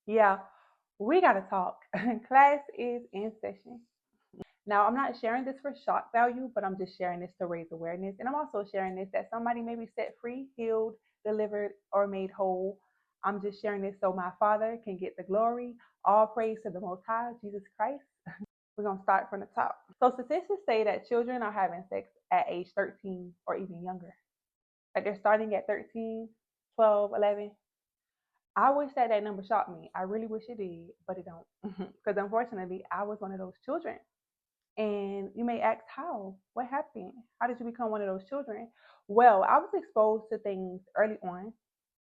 Yeah, we gotta talk. Class is in session. Now, I'm not sharing this for shock value, but I'm just sharing this to raise awareness. And I'm also sharing this that somebody may be set free, healed, delivered, or made whole. I'm just sharing this so my Father can get the glory. All praise to the Most High, Jesus Christ. We're going to start from the top. So, statistics say that children are having sex at age 13 or even younger. Like they're starting at 13, 12, 11. I wish that that number shocked me. I really wish it did, but it don't. Because unfortunately, I was one of those children. And you may ask, how? What happened? How did you become one of those children? Well, I was exposed to things early on.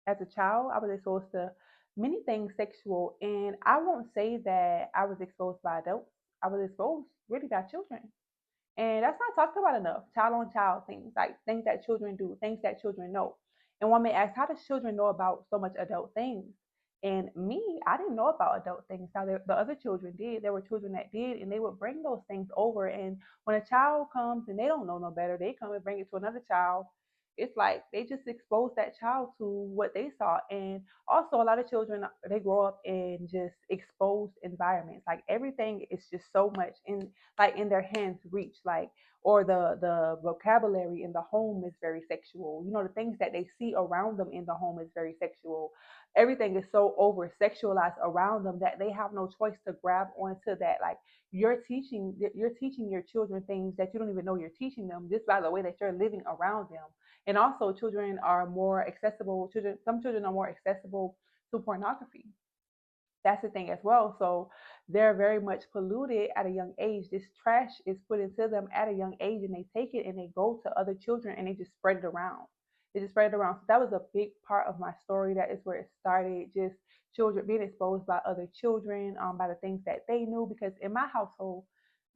As a child, I was exposed to many things sexual. And I won't say that I was exposed by adults. I was exposed really by children. And that's not talked about enough. Child on child things, like things that children do, things that children know. And one may ask, how does children know about so much adult things? And me, I didn't know about adult things. Now, the other children did. There were children that did, and they would bring those things over. And when a child comes and they don't know no better, they come and bring it to another child. It's like they just expose that child to what they saw. And also, a lot of children, they grow up in just exposed environments. Like everything is just so much in like in their hands reach, like, or the vocabulary in the home is very sexual. You know, the things that they see around them in the home is very sexual. Everything is so over sexualized around them that they have no choice to grab onto that. Like you're teaching your children things that you don't even know you're teaching them just by the way that you're living around them. And also, children are more accessible. Some children are more accessible to pornography. That's the thing as well. So they're very much polluted at a young age. This trash is put into them at a young age, and they take it and they go to other children and they just spread it around. They just spread it around. So that was a big part of my story. That is where it started. Just children being exposed by other children, by the things that they knew. Because in my household,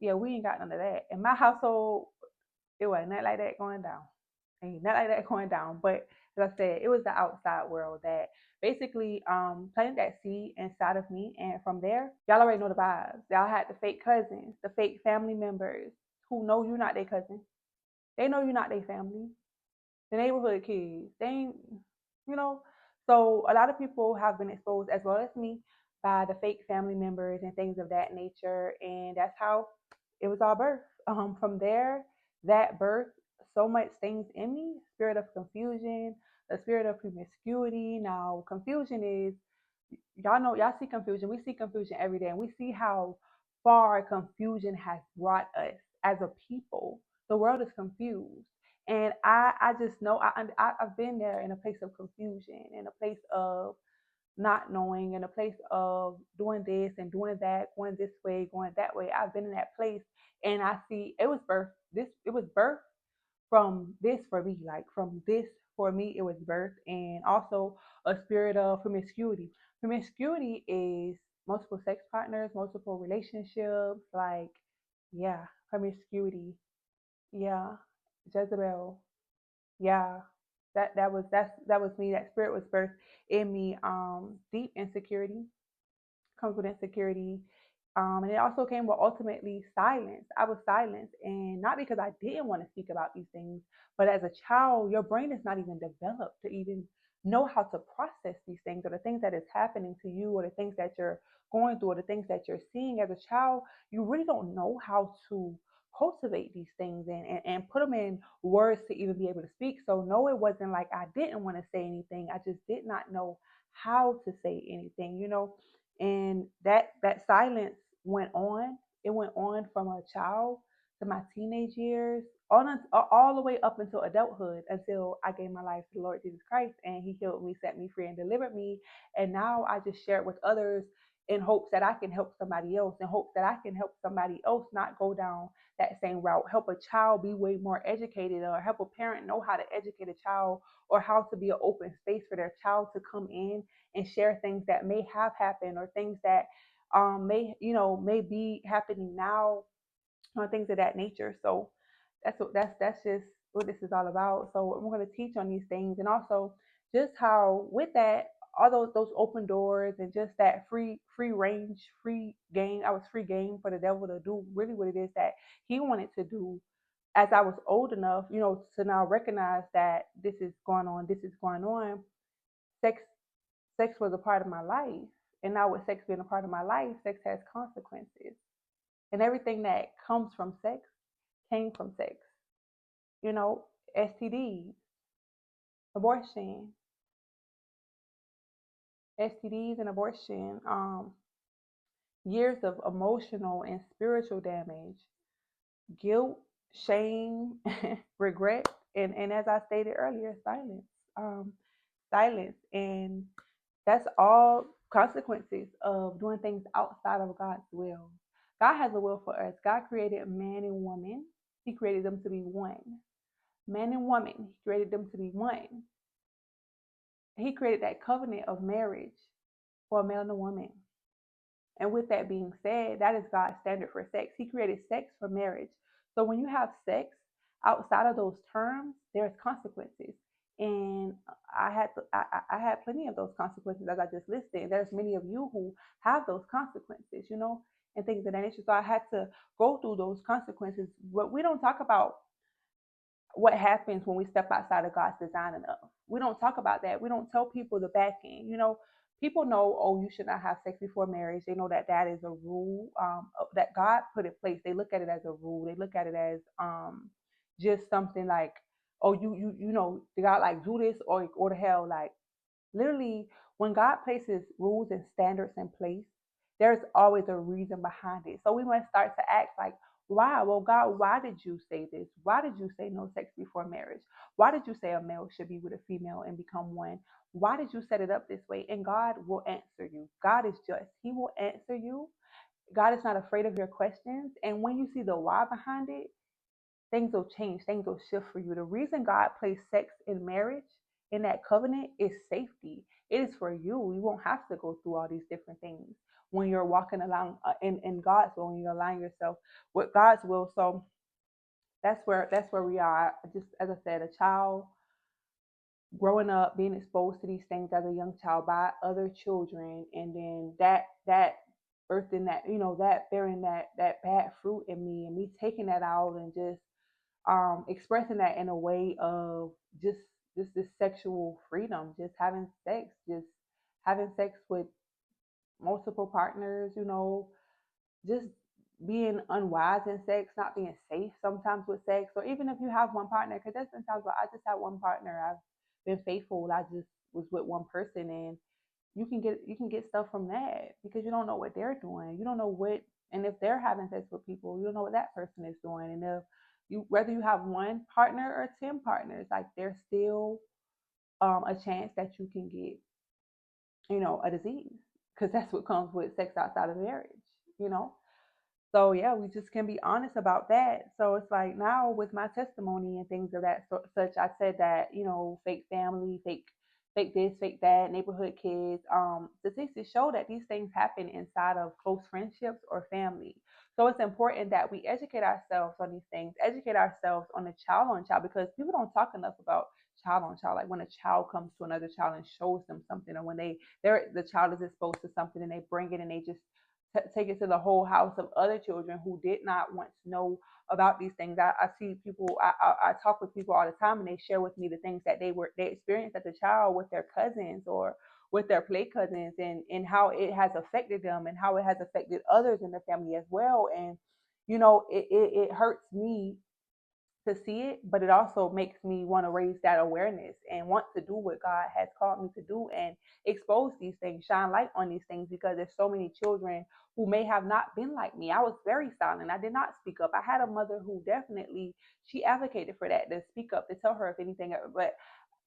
yeah, we ain't got none of that. In my household, it wasn't nothing like that going down. Ain't nothing like that going down. But as I said, it was the outside world that basically planted that seed inside of me. And from there, y'all already know the vibes. Y'all had the fake cousins, the fake family members who know you're not their cousin. They know you're not their family. The neighborhood kids, they ain't, you know. So a lot of people have been exposed, as well as me, by the fake family members and things of that nature. And that's how it was all birth. From there, that birth so much things in me, spirit of confusion, the spirit of promiscuity. Now, confusion is, y'all know, y'all see confusion. We see confusion every day, and we see how far confusion has brought us as a people. The world is confused. And I just know I've been there in a place of confusion, in a place of not knowing, in a place of doing this and doing that, going this way, going that way. I've been in that place, and I see it was birth. It was birth from this for me, like from this for me, it was birth, and also a spirit of promiscuity. Promiscuity is multiple sex partners, multiple relationships, like, yeah, promiscuity. Yeah, Jezebel. Yeah, that was me. That spirit was birthed in me. Deep insecurity comes with insecurity. And it also came with ultimately silence. I was silenced, and not because I didn't want to speak about these things, but as a child, your brain is not even developed to even know how to process these things, or the things that is happening to you, or the things that you're going through, or the things that you're seeing as a child. You really don't know how to cultivate these things and put them in words to even be able to speak. So no, it wasn't like I didn't want to say anything. I just did not know how to say anything, and that silence went on. It went on from a child to my teenage years, all the way up until adulthood, until I gave my life to the Lord Jesus Christ, and He healed me, set me free, and delivered me. And now I just share it with others in hopes that I can help somebody else, in hopes that I can help somebody else not go down that same route, help a child be way more educated, or help a parent know how to educate a child, or how to be an open space for their child to come in and share things that may have happened, or things that may be happening now, or things of that nature. So that's just what this is all about. So we're going to teach on these things, and also just how with that, all those open doors, and just that free range, free game. I was free game for the devil to do really what it is that he wanted to do. As I was old enough, to now recognize that this is going on, sex sex was a part of my life. And now with sex being a part of my life, sex has consequences. And everything that comes from sex came from sex. You know, STDs, abortion, STDs and abortion, years of emotional and spiritual damage, guilt, shame, regret, and as I stated earlier, silence. Um, Silence. And that's all consequences of doing things outside of God's will. God has a will for us. God created man and woman. He created them to be one. Man and woman, He created them to be one. He created that covenant of marriage for a male and a woman. And with that being said, that is God's standard for sex. He created sex for marriage. So when you have sex outside of those terms, there's consequences. And I had plenty of those consequences as I just listed. There's many of you who have those consequences, you know, and things of that nature. So I had to go through those consequences. But we don't talk about what happens when we step outside of God's design enough. We don't talk about that. We don't tell people the back end. You know, people know, oh, you should not have sex before marriage. They know that that is a rule that God put in place. They look at it as a rule. They look at it as just something like, oh, you know, God like do this or the hell like literally, when God places rules and standards in place, there's always a reason behind it. So we must start to act like, why? Well, God, why did you say this? Why did you say no sex before marriage? Why did you say a male should be with a female and become one? Why did you set it up this way? And God will answer you. God is just. He will answer you. God is not afraid of your questions. And when you see the why behind it, things will change, things will shift for you. The reason God placed sex in marriage, in that covenant, is safety. It is for you. You won't have to go through all these different things when you're walking along in God's will, when you're aligning yourself with God's will. So that's where we are. Just as I said, a child growing up, being exposed to these things as a young child by other children, and then that birthing that, you know, that bearing that bad fruit in me, and me taking that out and just expressing that in a way of just this sexual freedom, just having sex with multiple partners, you know, just being unwise in sex, not being safe sometimes with sex, or even if you have one partner, because there's been times where I just had one partner, I've been faithful, I just was with one person, and you can get stuff from that because you don't know what they're doing, you don't know what, and if they're having sex with people, you don't know what that person is doing, and if you whether you have one partner or 10 partners, like there's still a chance that you can get, you know, a disease, because that's what comes with sex outside of marriage, you know. So yeah, we just can be honest about that. So it's like now with my testimony and things of that such, I said that, you know, fake family, fake this, fake that, neighborhood kids. Statistics show that these things happen inside of close friendships or family. So it's important that we educate ourselves on these things, educate ourselves on the child on child, because people don't talk enough about child on child. Like when a child comes to another child and shows them something, or when the child is exposed to something and they bring it and they just take it to the whole house of other children who did not want to know about these things. I see people. I talk with people all the time, and they share with me the things that they experienced as a child with their cousins or with their play cousins, and how it has affected them and how it has affected others in the family as well. And you know, it hurts me to see it, but it also makes me want to raise that awareness and want to do what God has called me to do and expose these things, shine light on these things, because there's so many children who may have not been like me. I was very silent. I did not speak up. I had a mother who definitely she advocated for that, to speak up, to tell her if anything, but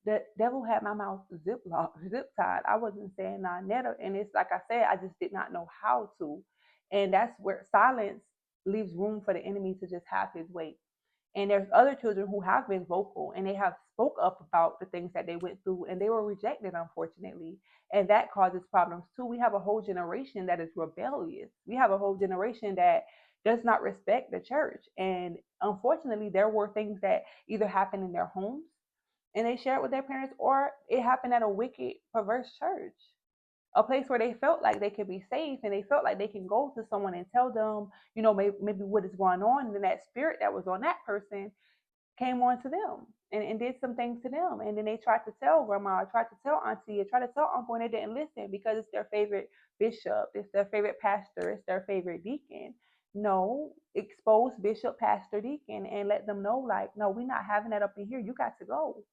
the devil had my mouth zip tied. I wasn't saying nothing, and it's like I said, I just did not know how to, and that's where silence leaves room for the enemy to just have his way. And there's other children who have been vocal and they have spoke up about the things that they went through, and they were rejected, unfortunately. And that causes problems too. We have a whole generation that is rebellious. We have a whole generation that does not respect the church. And unfortunately, there were things that either happened in their homes and they shared with their parents, or it happened at a wicked, perverse church, a place where they felt like they could be safe and they felt like they can go to someone and tell them, you know, maybe what is going on. And then that spirit that was on that person came on to them. and did some things to them. And then they tried to tell grandma, or tried to tell auntie, or tried to tell uncle, and they didn't listen because it's their favorite bishop, it's their favorite pastor, it's their favorite deacon. No, expose bishop, pastor, deacon, and let them know, like, no, we're not having that up in here. You got to go.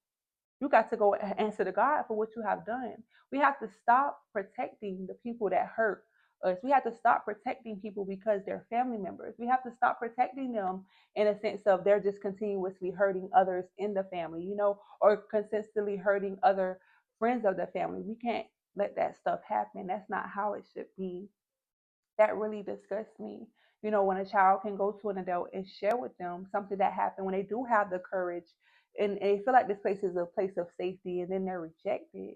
You got to go answer to God for what you have done. We have to stop protecting the people that hurt us. We have to stop protecting people because they're family members. We have to stop protecting them in a sense of they're just continuously hurting others in the family, or consistently hurting other friends of the family. We can't let that stuff happen. That's not how it should be. That really disgusts me. When a child can go to an adult and share with them something that happened, when they do have the courage and they feel like this place is a place of safety, and then they're rejected.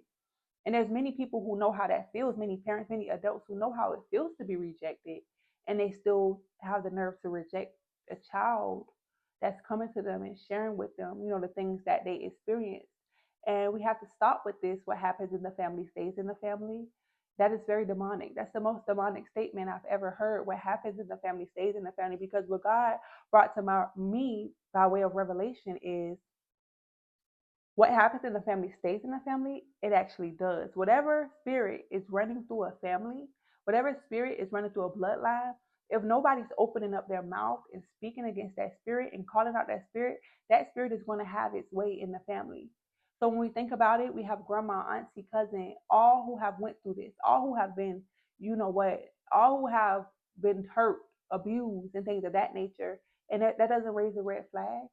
And there's many people who know how that feels, many parents, many adults who know how it feels to be rejected, and they still have the nerve to reject a child that's coming to them and sharing with them, the things that they experience. And we have to stop with this. What happens in the family stays in the family. That is very demonic. That's the most demonic statement I've ever heard. What happens in the family stays in the family, because what God brought to me by way of revelation is what happens in the family stays in the family. It actually does. Whatever spirit is running through a family, whatever spirit is running through a bloodline, if nobody's opening up their mouth and speaking against that spirit and calling out that spirit is going to have its way in the family. So when we think about it, we have grandma, auntie, cousin, all who have went through this, all who have been, all who have been hurt, abused, and things of that nature. And that doesn't raise a red flag.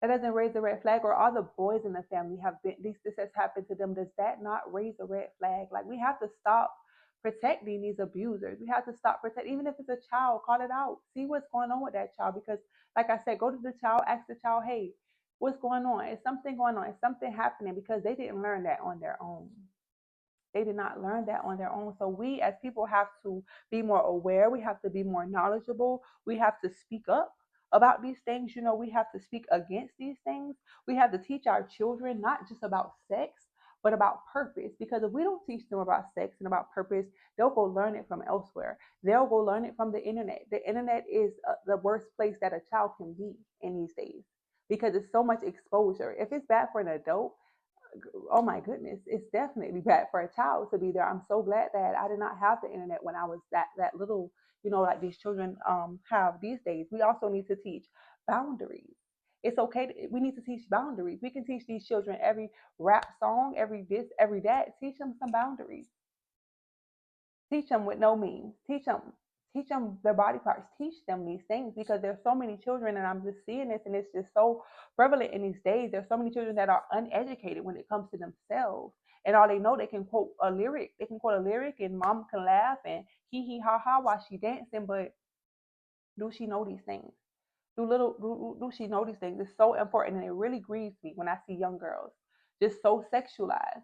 That doesn't raise a red flag. Or all the boys in the family have been, this has happened to them. Does that not raise a red flag? Like, we have to stop protecting these abusers. We have to stop protecting, even if it's a child, call it out. See what's going on with that child. Because, like I said, go to the child, ask the child, hey, what's going on? Is something going on? Is something happening? Because they didn't learn that on their own. They did not learn that on their own. So we as people have to be more aware. We have to be more knowledgeable. We have to speak up about these things. We have to speak against these things. We have to teach our children not just about sex, but about purpose. Because if we don't teach them about sex and about purpose, they'll go learn it from elsewhere. They'll go learn it from the internet. The internet is the worst place that a child can be in these days, because it's so much exposure. If it's bad for an adult, oh my goodness, it's definitely bad for a child to be there. I'm so glad that I did not have the internet when I was that little, like these children have these days. We also need to teach boundaries. It's okay. We need to teach boundaries. We can teach these children every rap song, every this, every that. Teach them some boundaries. Teach them with no means. Teach them their body parts. Teach them these things, because there's so many children, and I'm just seeing this, and it's just so prevalent in these days. There's so many children that are uneducated when it comes to themselves, and all they know, they can quote a lyric. They can quote a lyric, and mom can laugh and hee hee ha ha while she dancing. But do she know these things? Do she know these things? It's so important, and it really grieves me when I see young girls just so sexualized.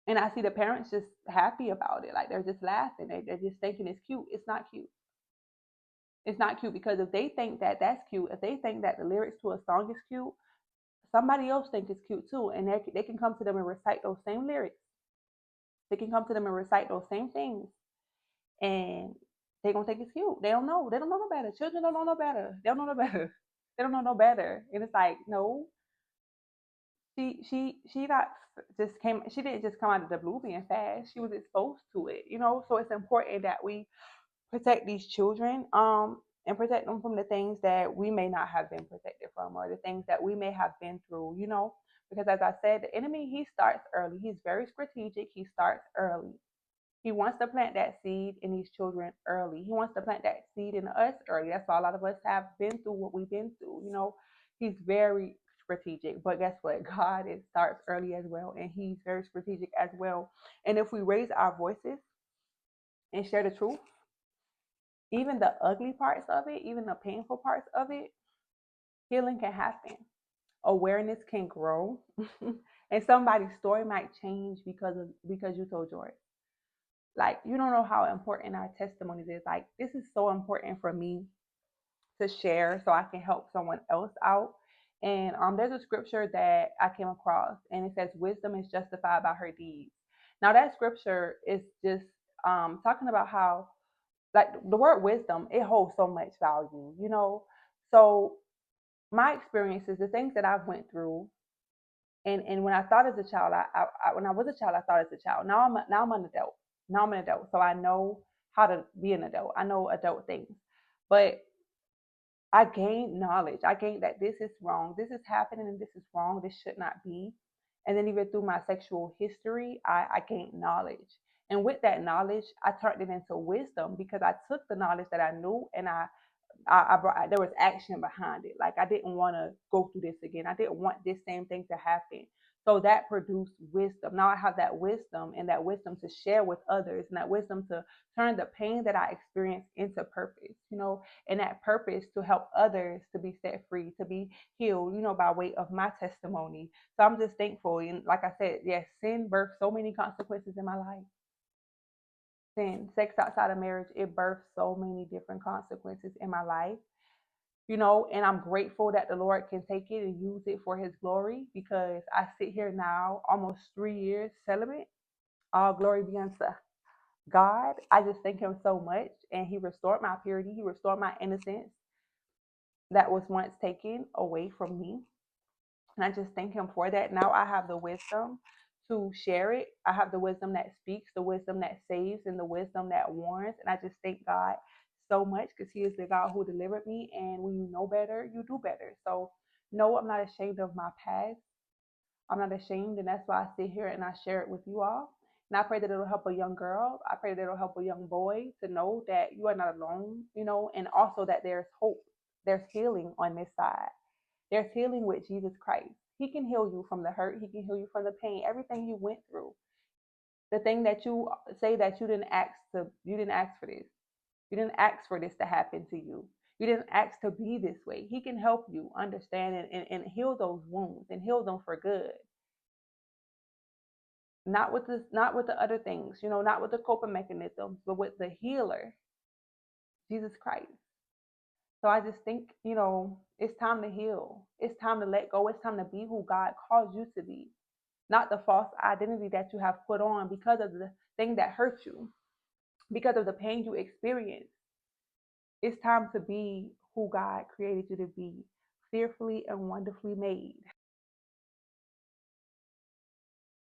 And I see the parents just happy about it. Like, they're just laughing. They're just thinking it's cute. It's not cute. It's not cute, because if they think that that's cute, if they think that the lyrics to a song is cute, somebody else thinks it's cute too. And they can come to them and recite those same lyrics. They can come to them and recite those same things. And they're going to think it's cute. They don't know. They don't know no better. Children don't know no better. They don't know no better. They don't know no better. And it's like, no, she not just came, she didn't just come out of the blue being fast. She was exposed to it. So it's important that we protect these children, and protect them from the things that we may not have been protected from, or the things that we may have been through. Because, as I said, the enemy, he starts early. He's very strategic. He starts early. He wants to plant that seed in these children early. He wants to plant that seed in us early. That's why a lot of us have been through what we've been through. He's very strategic. But guess what? God, it starts early as well. And he's very strategic as well. And if we raise our voices and share the truth, even the ugly parts of it, even the painful parts of it, healing can happen. Awareness can grow. And somebody's story might change because you told yours. Like, you don't know how important our testimonies is. Like, this is so important for me to share so I can help someone else out. And there's a scripture that I came across, and it says, wisdom is justified by her deeds. Now, that scripture is just talking about how, like, the word wisdom, it holds so much value. So my experiences, the things that I've went through, and when I thought as a child, when I was a child, I thought as a child. Now I'm an adult. Now I'm an adult, so I know how to be an adult. I know adult things, but I gained knowledge. I gained that this is wrong, this is happening, and this is wrong. This should not be. And then even through my sexual history, I gained knowledge. And with that knowledge, I turned it into wisdom because I took the knowledge that I knew and I brought, there was action behind it. Like I didn't want to go through this again. I didn't want this same thing to happen. So that produced wisdom. Now I have that wisdom and that wisdom to share with others and that wisdom to turn the pain that I experienced into purpose, and that purpose to help others to be set free, to be healed, by way of my testimony. So I'm just thankful. And like I said, yes, sin birthed so many consequences in my life. Sin, sex outside of marriage, it birthed so many different consequences in my life, and I'm grateful that the Lord can take it and use it for his glory because I sit here now almost 3 years celibate. All glory be unto God. I just thank him so much. And he restored my purity, he restored my innocence that was once taken away from me. And I just thank him for that. Now I have the wisdom to share it. I have the wisdom that speaks, the wisdom that saves, and the wisdom that warns. And I just thank God so much because he is the God who delivered me. And when you know better, you do better. So, no, I'm not ashamed of my past. I'm not ashamed. And that's why I sit here and I share it with you all. And I pray that it'll help a young girl. I pray that it'll help a young boy to know that you are not alone, and also that there's hope. There's healing on this side. There's healing with Jesus Christ. He can heal you from the hurt. He can heal you from the pain, everything you went through. The thing that you say that you didn't ask for this. You didn't ask for this to happen to you. You didn't ask to be this way. He can help you understand and heal those wounds and heal them for good. Not with the other things, not with the coping mechanisms, but with the healer, Jesus Christ. So I just think, it's time to heal. It's time to let go. It's time to be who God calls you to be, not the false identity that you have put on because of the thing that hurt you, because of the pain you experienced. It's time to be who God created you to be, fearfully and wonderfully made.